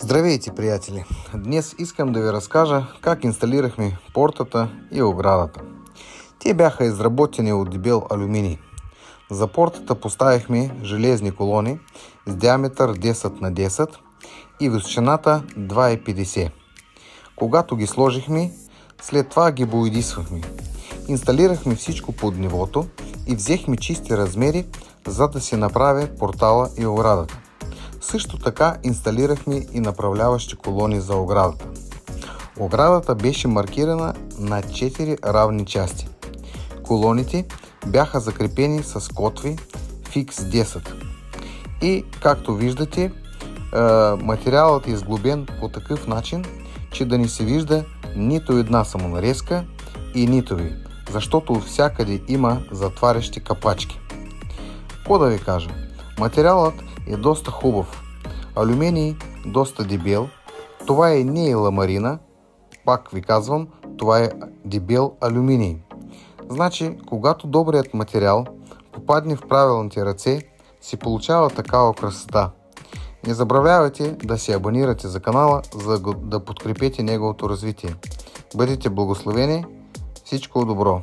Здравейте, приятели! Днес искам да ви разкажа как инсталирахме портата и оградата. Те бяха изработени от дебел алюминий. За портата поставихме железни колони с диаметър 10 на 10 и височината 2,50. Когато ги сложихме, след това ги боядисвахме. Инсталирахме всичко под нивото и взехме чисти размери, за да се направи портала и оградата. Също така инсталирахме и направляващи колони за оградата. Оградата беше маркирана на 4 равни части. Колоните бяха закрепени с котви Fix 10. И както виждате, материалът е изглобен по такъв начин, че да не се вижда нито една самонарезка и нитови, защото всякъде има затварящи капачки. Какво да ви кажа? Материалът е доста хубав. Алюминий доста дебел. Това не е ламарина. Пак ви казвам, това е дебел алюминий. Значи, когато добрият материал попадне в правилните ръце, се получава такава красота. Не забравяйте да се абонирате за канала, за да подкрепите неговото развитие. Бъдете благословени! Всичко добро!